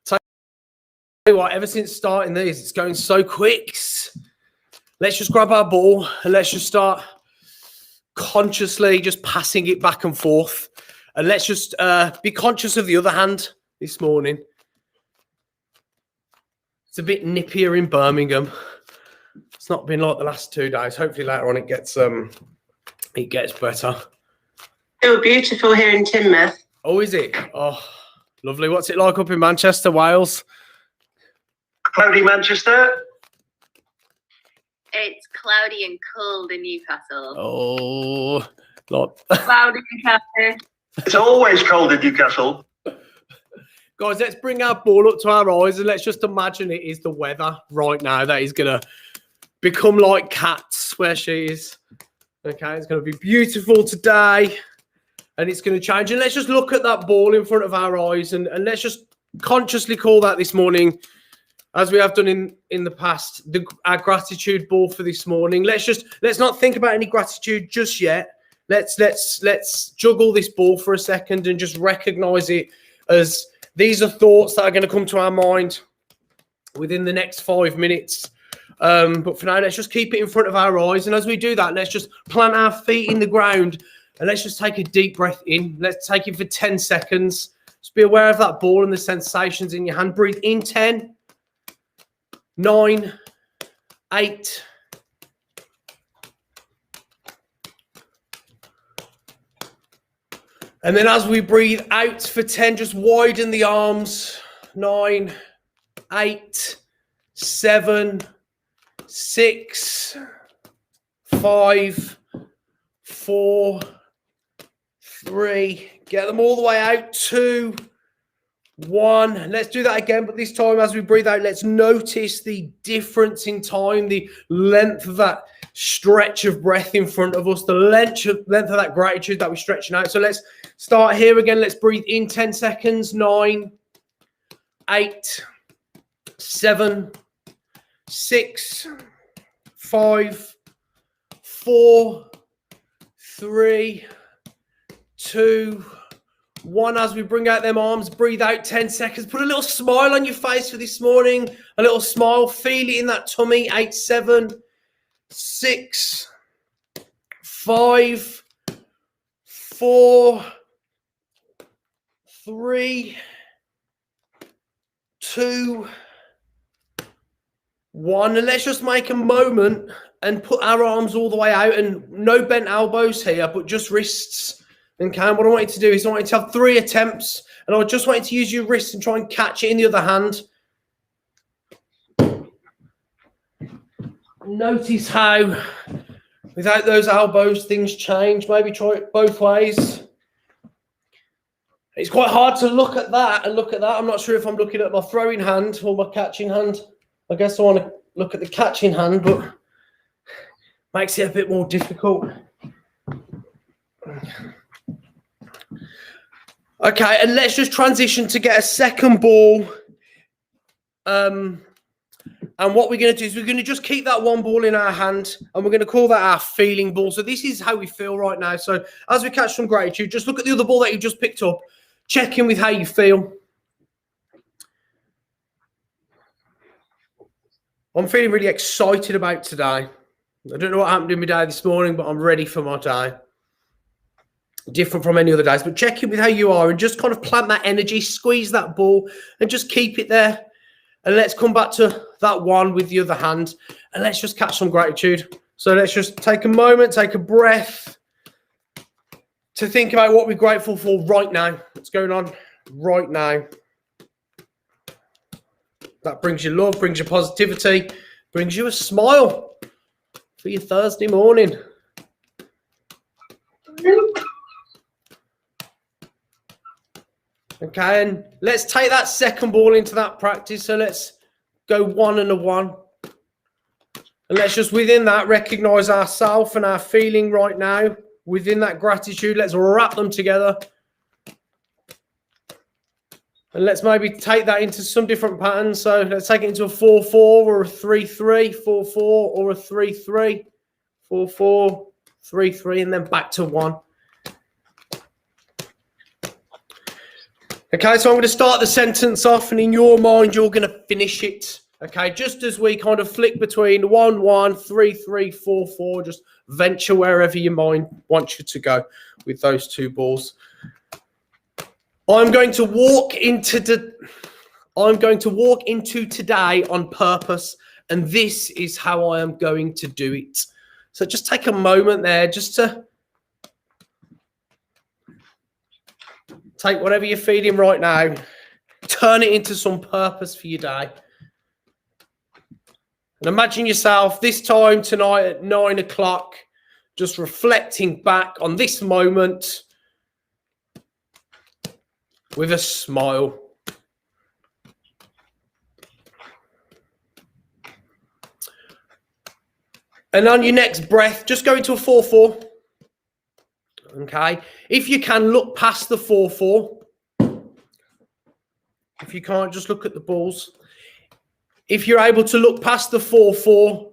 Tell you what, ever since starting these, it's going so quick. Let's just grab our ball and let's just start consciously just passing it back and forth. And let's just be conscious of the other hand this morning. It's a bit nippier in Birmingham. It's not been like the last 2 days. Hopefully later on it gets better. Oh, beautiful here in Teignmouth. Oh, is it? Oh, lovely. What's it like up in Manchester, Wales? Cloudy Manchester. It's cloudy and cold in Newcastle. Oh, lot. Cloudy in Newcastle. It's always cold in Newcastle. Guys, let's bring our ball up to our eyes and let's just imagine it is the weather right now that is going to become like Cats where she is. Okay, it's going to be beautiful today and it's going to change. And let's just look at that ball in front of our eyes and let's just consciously call that this morning, as we have done in the past, our gratitude ball for this morning. Let's not think about any gratitude just yet. Let's juggle this ball for a second and just recognize it as these are thoughts that are going to come to our mind within the next 5 minutes. But for now, let's just keep it in front of our eyes. And as we do that, let's just plant our feet in the ground and let's just take a deep breath in. Let's take it for 10 seconds. Just be aware of that ball and the sensations in your hand. Breathe in 10, 9, 8, 'and then as we breathe out for 10, just widen the arms. 9, 8, 7, 6, 5, 4, 3. Get them all the way out. 2, 1. Let's do that again, but this time as we breathe out, let's notice the difference in time, the length of that stretch of breath in front of us, the length of that gratitude that we're stretching out. So let's start here again. Let's breathe in 10 seconds. 9, 8, 7, 6, 5, 4, 3, 2, 1. As we bring out them arms, breathe out 10 seconds. Put a little smile on your face for this morning. A little smile. Feel it in that tummy. 8, 7, 6, 5, 4, 3, 2, 1. And let's just make a moment and put our arms all the way out, and no bent elbows here, but just wrists. And Cam, what I want you to do is I want you to have 3 attempts, and I just want you to use your wrists and try and catch it in the other hand. Notice how, without those elbows, things change. Maybe try it both ways. It's quite hard to look at that and look at that. I'm not sure if I'm looking at my throwing hand or my catching hand. I guess I want to look at the catching hand, but makes it a bit more difficult. Okay, and let's just transition to get a second ball. And what we're going to do is we're going to just keep that one ball in our hand and we're going to call that our feeling ball. So this is how we feel right now. So as we catch some gratitude, just look at the other ball that you just picked up. Check in with how you feel. I'm feeling really excited about today. I don't know what happened in my day this morning, but I'm ready for my day. Different from any other days, but check in with how you are and just kind of plant that energy, squeeze that ball and just keep it there. And let's come back to that one with the other hand and let's just catch some gratitude. So let's just take a moment, take a breath to think about what we're grateful for right now. What's going on right now? That brings you love, brings you positivity, brings you a smile for your Thursday morning. Okay, and let's take that second ball into that practice. So let's go 1 and a 1. And let's just within that recognize ourselves and our feeling right now. Within that gratitude, let's wrap them together. And let's maybe take that into some different patterns. So let's take it into a 4-4 or a 3-3, 4-4 or a 3-3, 4-4, 3-3, and then back to 1. Okay, so I'm going to start the sentence off, and in your mind, you're going to finish it. Okay, just as we kind of flick between 1, 1, 3, 3, 4, 4, just venture wherever your mind wants you to go with those two balls. I'm going to walk into today on purpose, and this is how I am going to do it. So just take a moment there just to take whatever you're feeling right now, turn it into some purpose for your day. And imagine yourself this time tonight at 9 o'clock, just reflecting back on this moment with a smile. And on your next breath, just go into a 4-4. Okay. If you can, look past the 4-4. If you can't, just look at the balls. If you're able to look past the 4-4,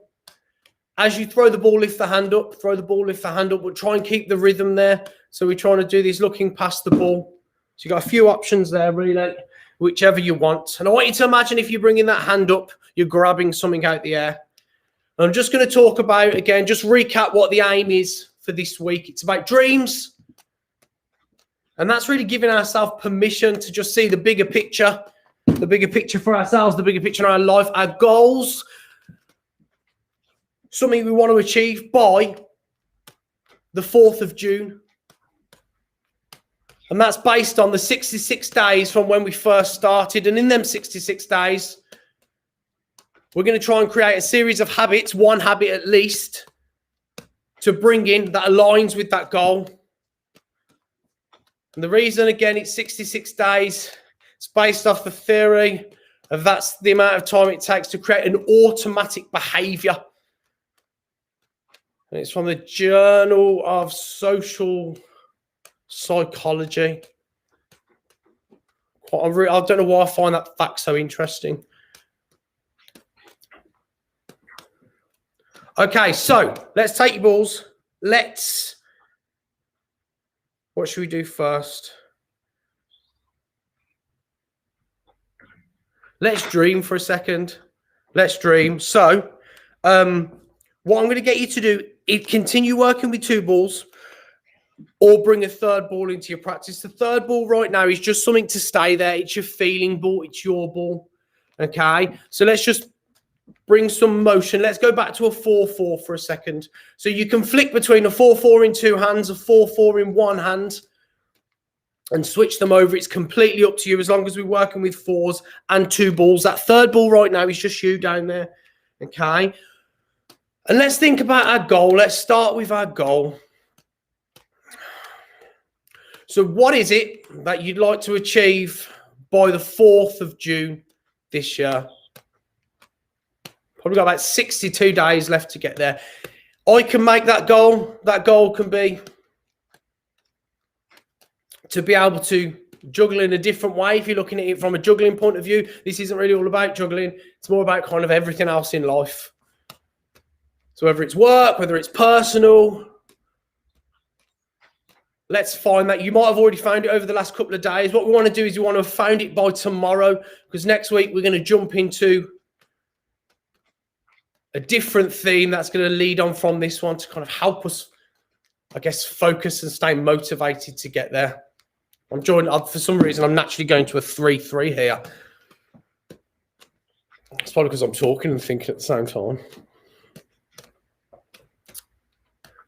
as you throw the ball, lift the hand up, throw the ball, lift the hand up, but try and keep the rhythm there. So we're trying to do this looking past the ball. So you've got a few options there, really, whichever you want. And I want you to imagine if you're bringing that hand up, you're grabbing something out the air. And I'm just going to talk about, again, just recap what the aim is for this week. It's about dreams. And that's really giving ourselves permission to just see the bigger picture for ourselves, the bigger picture in our life, our goals, something we want to achieve by the 4th of June. And that's based on the 66 days from when we first started. And in them 66 days, we're going to try and create a series of habits, one habit at least, to bring in that aligns with that goal. And the reason, again, it's 66 days, it's based off the theory of that's the amount of time it takes to create an automatic behavior. And it's from the Journal of Social Psychology. I don't know why I find that fact so interesting. Okay, so let's take your balls. What should we do first? Let's dream for a second. Let's dream. So, what I'm going to get you to do is continue working with two balls or bring a third ball into your practice. The third ball right now is just something to stay there. It's your feeling ball. It's your ball. Okay? So let's just bring some motion. Let's go back to a 4-4 for a second. So you can flick between a 4-4 in two hands, a 4-4 in one hand, and switch them over. It's completely up to you as long as we're working with fours and two balls. That third ball right now is just you down there. Okay? And let's think about our goal. Let's start with our goal. So what is it that you'd like to achieve by the 4th of June this year? Probably got about 62 days left to get there. I can make that goal. That goal can be to be able to juggle in a different way. If you're looking at it from a juggling point of view, this isn't really all about juggling. It's more about kind of everything else in life. So whether it's work, whether it's personal, let's find that. You might have already found it over the last couple of days. What we want to do is we want to have found it by tomorrow, because next week we're going to jump into a different theme that's going to lead on from this one to kind of help us, I guess, focus and stay motivated to get there. For some reason, I'm naturally going to a 3-3 here. It's probably because I'm talking and thinking at the same time.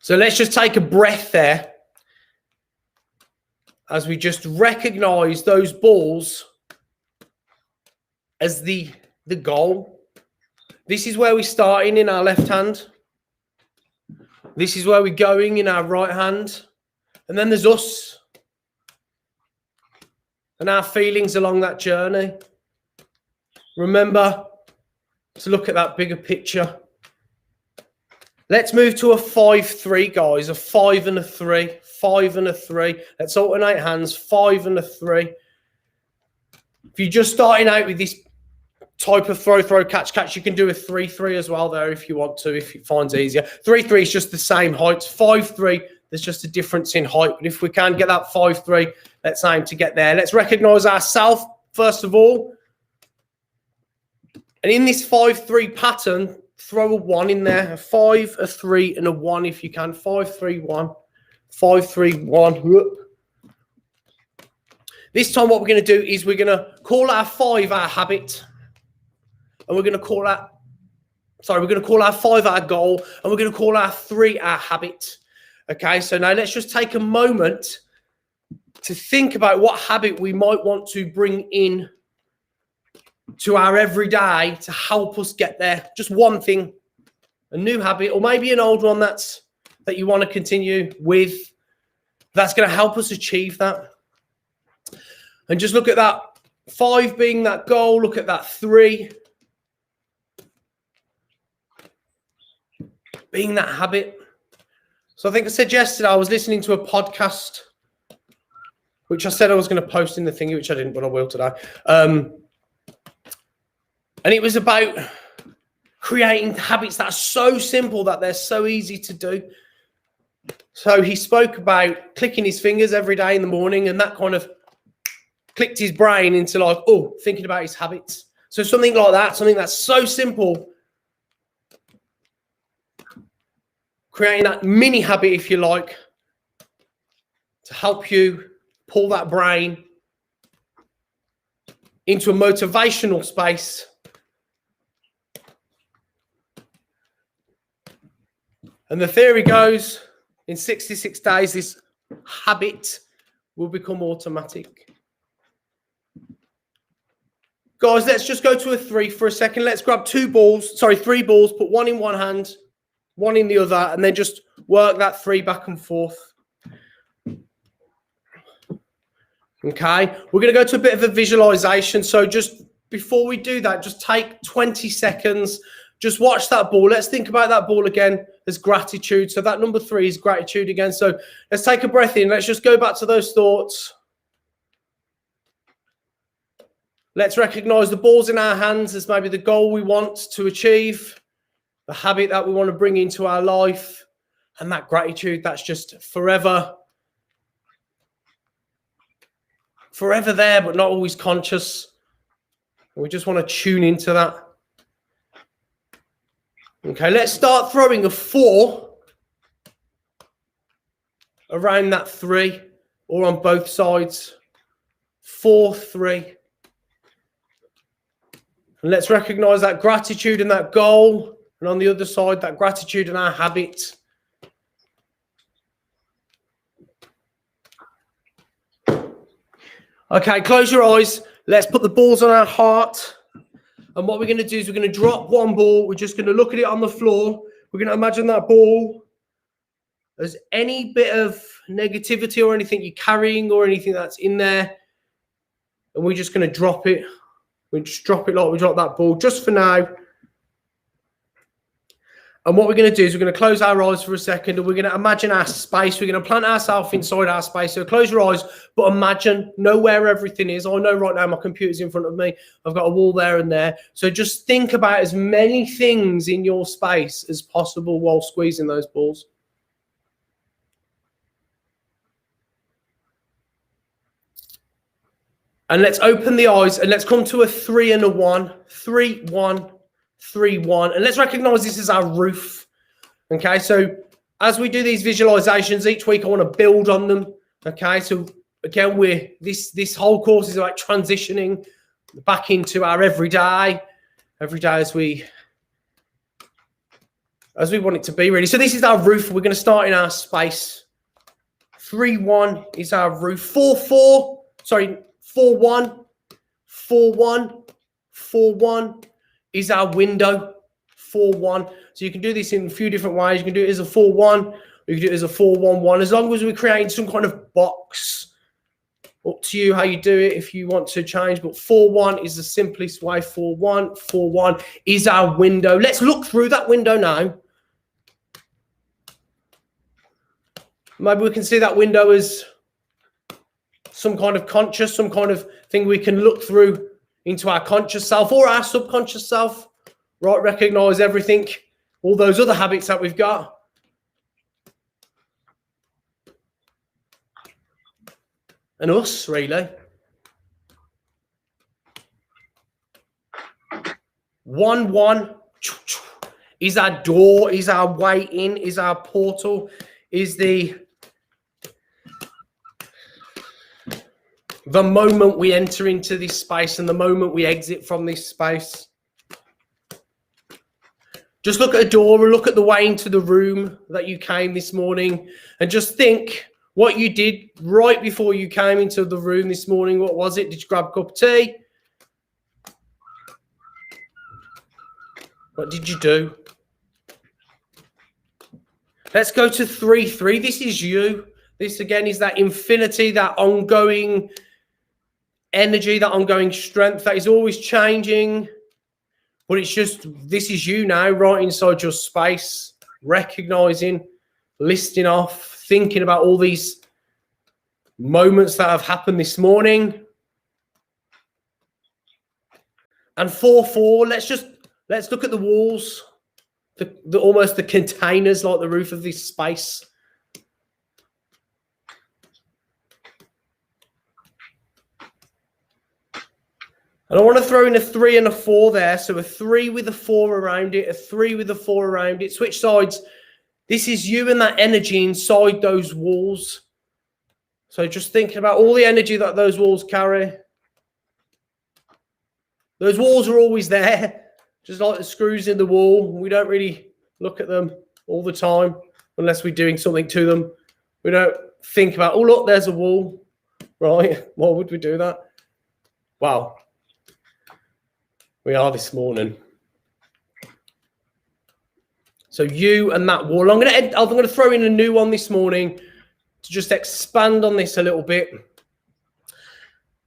So let's just take a breath there as we just recognize those balls as the goal. This is where we're starting in our left hand. This is where we're going in our right hand. And then there's us and our feelings along that journey. Remember to look at that bigger picture. Let's move to a 5-3, guys. A 5 and a 3. 5 and a 3. Let's alternate hands. 5 and a 3. If you're just starting out with this type of throw, catch, you can do a 3-3 as well there if you want to, if it finds easier. 3-3 is just the same height. 5-3, There's just a difference in height. But if we can get that 5-3, let's aim to get there. Let's recognise ourselves, first of all. And in this 5-3 pattern, throw a 1 in there. A 5, a 3, and a 1 if you can. 5-3-1. 5-3-1. This time what we're going to do is we're going to call our 5 our habit. And we're going to call our... Sorry, we're going to call our 5 our goal. And we're going to call our 3 our habit. Okay, so now let's just take a moment to think about what habit we might want to bring in to our everyday to help us get there. Just one thing, a new habit, or maybe an old one that you want to continue with. That's going to help us achieve that. And just look at that 5 being that goal. Look at that 3 being that habit. So I think I said yesterday I was listening to a podcast, which I said I was going to post in the thingy, which I didn't, but I will today. And it was about creating habits that are so simple that they're so easy to do. So he spoke about clicking his fingers every day in the morning, and that kind of clicked his brain into like, oh, thinking about his habits. So something like that, something that's so simple, creating that mini habit, if you like, to help you pull that brain into a motivational space. And the theory goes, in 66 days, this habit will become automatic. Guys, let's just go to a 3 for a second. Let's grab 3 balls, put 1 in one hand, 1 in the other, and then just work that 3 back and forth. Okay, we're going to go to a bit of a visualization. So just before we do that, just take 20 seconds. Just watch that ball. Let's think about that ball again as gratitude. So that number 3 is gratitude again. So let's take a breath in. Let's just go back to those thoughts. Let's recognize the balls in our hands as maybe the goal we want to achieve, the habit that we want to bring into our life, and that gratitude that's just forever there, but not always conscious. We just want to tune into that. Okay, let's start throwing a 4 around that 3 or on both sides. 4, 3. And let's recognize that gratitude and that goal. And on the other side, that gratitude and our habit. Okay, close your eyes. Let's put the balls on our heart. And what we're going to do is we're going to drop one ball. We're just going to look at it on the floor. We're going to imagine that ball as any bit of negativity or anything you're carrying or anything that's in there. And we're just going to drop it. We just drop it like we drop that ball just for now. And what we're going to do is we're going to close our eyes for a second and we're going to imagine our space. We're going to plant ourselves inside our space. So close your eyes, but imagine, know where everything is. I know right now my computer's in front of me. I've got a wall there and there. So just think about as many things in your space as possible while squeezing those balls. And let's open the eyes and let's come to a 3 and a 1. 3, 1. 3, 1, and let's recognize this is our roof. Okay, so as we do these visualizations each week, I want to build on them. Okay, so again, this whole course is about transitioning back into our everyday as we want it to be, really. So this is our roof. We're going to start in our space. 3, 1 is our roof. 4, 4. Sorry, 4, 1. 4, 1. 4, 1. Is our window. 4, 1. So you can do this in a few different ways. You can do it as a 4, 1, or you can do it as a 4, 1, 1. As long as we're creating some kind of box. Up to you how you do it if you want to change. But 4, 1 is the simplest way. 4, 1. 4, 1 is our window. Let's look through that window now. Maybe we can see that window as some kind of conscious, some kind of thing we can look through into our conscious self or our subconscious self, right? Recognize everything, all those other habits that we've got. and us, really. 1-1 is our door, is our way in, is our portal, is the moment we enter into this space and the moment we exit from this space. Just look at a door and look at the way into the room that you came this morning and just think what you did right before you came into the room this morning. What was it? Did you grab a cup of tea? What did you do? Let's go to 3-3. This is you. This, again, is that infinity, that ongoing energy, that ongoing strength that is always changing. But it's just, this is you now, right inside your space, recognizing, listing off, thinking about all these moments that have happened this morning. And 4-4, let's look at the walls, the almost the containers, like the roof of this space. And I want to throw in a 3 and a 4 there. So a 3 with a 4 around it, a 3 with a 4 around it. Switch sides. This is you and that energy inside those walls. So just thinking about all the energy that those walls carry. Those walls are always there, just like the screws in the wall. We don't really look at them all the time unless we're doing something to them. We don't think about, oh, look, there's a wall. Right? Why would we do that? Wow. We are this morning. So you and that wall. I'm going to throw in a new one this morning to just expand on this a little bit.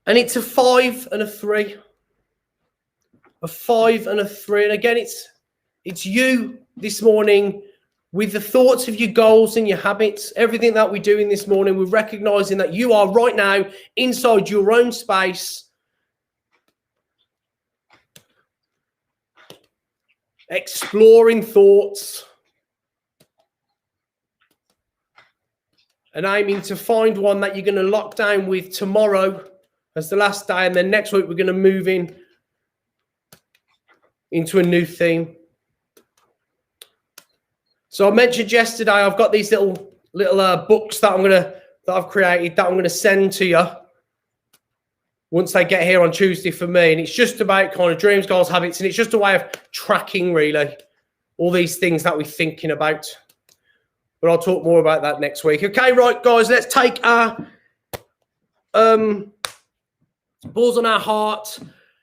And it's a 5 and a 3. A 5 and a 3. And again, it's you this morning with the thoughts of your goals and your habits, everything that we're doing this morning. We're recognizing that you are right now inside your own space, exploring thoughts and aiming to find one that you're going to lock down with tomorrow as the last day. And then next week, we're going to move into a new theme. So I mentioned yesterday, I've got these little books that I've created that I'm going to send to you once they get here on Tuesday for me. And it's just about kind of dreams, goals, habits. And it's just a way of tracking, really, all these things that we're thinking about. But I'll talk more about that next week. Okay, right, guys, let's take our balls on our heart.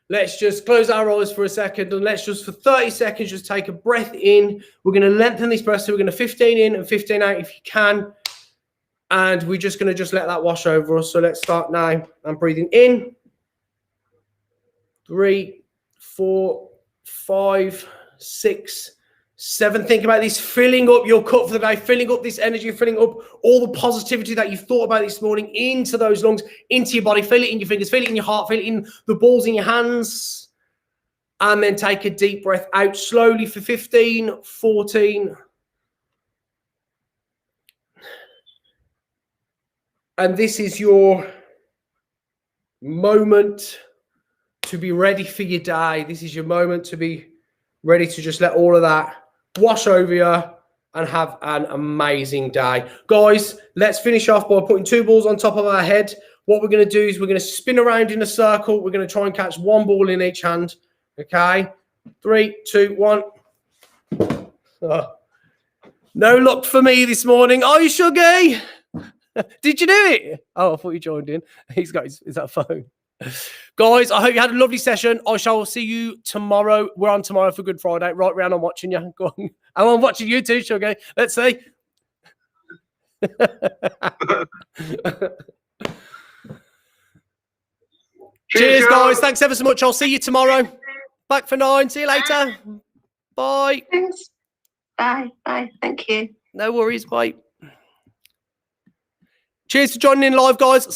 Let's just close our eyes for a second. And let's just, for 30 seconds, just take a breath in. We're going to lengthen this breath. So we're going to 15 in and 15 out if you can. And we're just going to let that wash over us. So let's start now. I'm breathing in. 3, 4, 5, 6, 7. Think about this, filling up your cup for the day, filling up this energy, filling up all the positivity that you've thought about this morning into those lungs, into your body. Feel it in your fingers, feel it in your heart, feel it in the balls in your hands. And then take a deep breath out slowly for 15, 14. And this is your moment to be ready for your day. This is your moment to be ready to just let all of that wash over you and have an amazing day. Guys, let's finish off by putting 2 balls on top of our head. What we're going to do is we're going to spin around in a circle. We're going to try and catch 1 ball in each hand. Okay? 3, 2, 1. Oh. No luck for me this morning. Are you Shuggy? Did you do it? Oh, I thought you joined in. He's got is that phone? Guys, I hope you had a lovely session. I shall see you tomorrow. We're on tomorrow for Good Friday. Right round, I'm watching you. Go on. And I'm watching you too, Sugar. Let's see. Cheers, guys. Thanks ever so much. I'll see you tomorrow. Back for 9. See you later. Bye. Thanks. Bye. Bye. Thank you. No worries. Bye. Cheers for joining in live, guys.